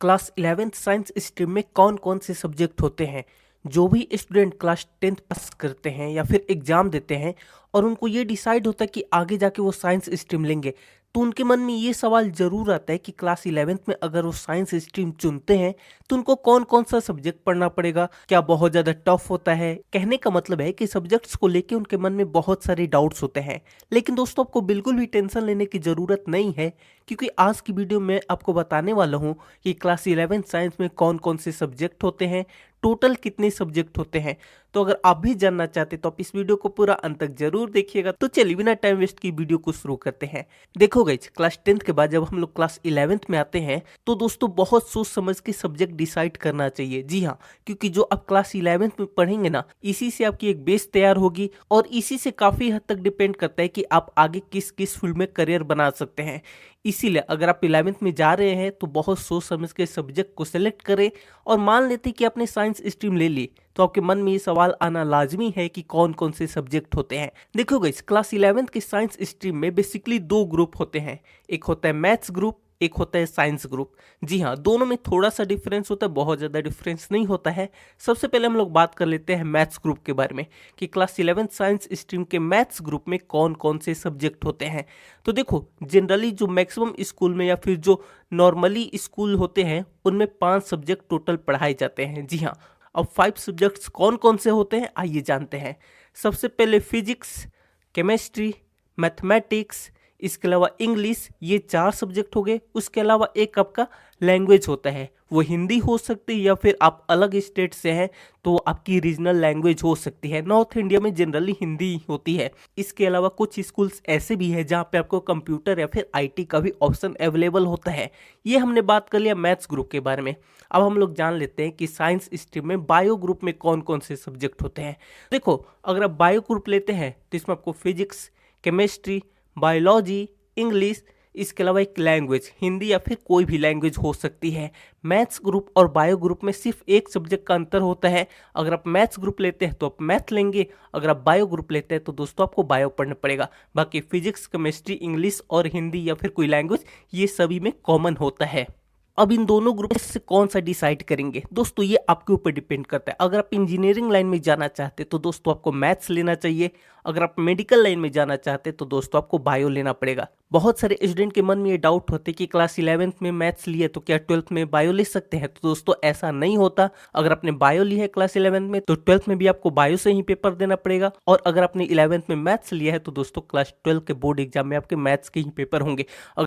Class 11th science stream में कौन कौन से सब्जेक्ट होते हैं। जो भी स्टूडेंट क्लास 10th पास करते हैं या फिर एग्जाम देते हैं और उनको ये डिसाइड होता है कि आगे जाके वो साइंस स्ट्रीम लेंगे, तो उनके मन में ये सवाल जरूर आता है कि क्लास 11th में अगर वो साइंस स्ट्रीम चुनते हैं तो उनको कौन कौन सा सब्जेक्ट पढ़ना पड़ेगा, क्या बहुत ज़्यादा टफ होता है। कहने का मतलब है कि सब्जेक्ट्स को लेके उनके मन में बहुत सारे डाउट्स होते हैं। लेकिन दोस्तों, आपको बिल्कुल भी टेंशन लेने की ज़रूरत नहीं है, क्योंकि आज की वीडियो में आपको बताने वाला हूँ कि क्लास 11 साइंस में कौन कौन से सब्जेक्ट होते हैं, टोटल कितने सब्जेक्ट होते हैं। तो अगर आप भी जानना चाहते तो आप इस वीडियो को पूरा अंत तक जरूर देखिएगा। तो चलिए बिना टाइम वेस्ट की वीडियो को शुरू करते हैं। देखो गाइस, क्लास 10th के बाद जब हम लोग क्लास 11th में आते हैं तो दोस्तों बहुत सोच समझ के सब्जेक्ट डिसाइड करना चाहिए। जी हाँ, क्योंकि जो आप क्लास 11th में पढ़ेंगे ना, इसी से आपकी एक बेस तैयार होगी और इसी से काफी हद तक डिपेंड करता है कि आप आगे किस किस फील्ड में करियर बना सकते हैं। इसीलिए अगर आप 11th में जा रहे हैं तो बहुत सोच समझ के सब्जेक्ट को सिलेक्ट करें। और मान लेते कि आपने साइंस स्ट्रीम ले ली तो आपके मन में ये सवाल आना लाजमी है कि कौन कौन से सब्जेक्ट होते हैं। देखो गाइस, क्लास 11th के साइंस स्ट्रीम में बेसिकली दो ग्रुप होते हैं। एक होता है मैथ्स ग्रुप, एक होता है साइंस ग्रुप। जी हाँ, दोनों में थोड़ा सा डिफरेंस होता है, बहुत ज़्यादा डिफरेंस नहीं होता है। सबसे पहले हम लोग बात कर लेते हैं मैथ्स ग्रुप के बारे में कि क्लास 11th साइंस स्ट्रीम के मैथ्स ग्रुप में कौन कौन से सब्जेक्ट होते हैं। तो देखो, जनरली जो मैक्सिमम स्कूल में या फिर जो नॉर्मली स्कूल होते हैं उनमें 5 सब्जेक्ट टोटल पढ़ाए जाते हैं। जी हाँ, अब 5 सब्जेक्ट्स कौन कौन से होते हैं आइए जानते हैं। सबसे पहले फिजिक्स, केमिस्ट्री, मैथमेटिक्स, इसके अलावा इंग्लिश, ये 4 सब्जेक्ट हो गए। उसके अलावा एक आपका लैंग्वेज होता है, वो हिंदी हो सकती है या फिर आप अलग स्टेट से हैं तो आपकी रीजनल लैंग्वेज हो सकती है। नॉर्थ इंडिया में जनरली हिंदी होती है। इसके अलावा कुछ स्कूल्स ऐसे भी हैं जहाँ पे आपको कंप्यूटर या फिर आईटी का भी ऑप्शन अवेलेबल होता है। ये हमने बात कर लिया मैथ्स ग्रुप के बारे में। अब हम लोग जान लेते हैं कि साइंस स्ट्रीम में बायो ग्रुप में कौन कौन से सब्जेक्ट होते हैं। देखो, अगर आप बायो ग्रुप लेते हैं तो इसमें आपको फिजिक्स, केमिस्ट्री, बायोलॉजी, इंग्लिश, इसके अलावा एक लैंग्वेज, हिंदी या फिर कोई भी लैंग्वेज हो सकती है। मैथ्स ग्रुप और बायो ग्रुप में सिर्फ एक सब्जेक्ट का अंतर होता है। अगर आप मैथ्स ग्रुप लेते हैं तो आप मैथ लेंगे, अगर आप बायो ग्रुप लेते हैं तो दोस्तों आपको बायो पढ़ना पड़ेगा। बाकी फिजिक्स, केमिस्ट्री, इंग्लिश और हिंदी या फिर कोई लैंग्वेज, ये सभी में कॉमन होता है। अब इन दोनों ग्रुप से कौन सा डिसाइड करेंगे दोस्तों, ये आपके ऊपर डिपेंड करता है। अगर आप इंजीनियरिंग लाइन में जाना चाहते तो दोस्तों आपको मैथ्स लेना चाहिए। अगर आप मेडिकल लाइन में जाना चाहते तो दोस्तों आपको बायो लेना पड़ेगा। बहुत सारे स्टूडेंट के मन में ये डाउट होते हैं कि क्लास 11th में मैथ्स लिए तो क्या 12th में बायो ले सकते हैं। तो दोस्तों ऐसा नहीं होता। अगर आपने बायो ली है क्लास 11th में तो 12th में भी आपको बायो से ही पेपर देना पड़ेगा। और अगर आपने 11th में मैथ्स लिया है तो दोस्तों क्लास 12 के बोर्ड एग्जाम में आपके मैथ्स के ही पेपर होंगे।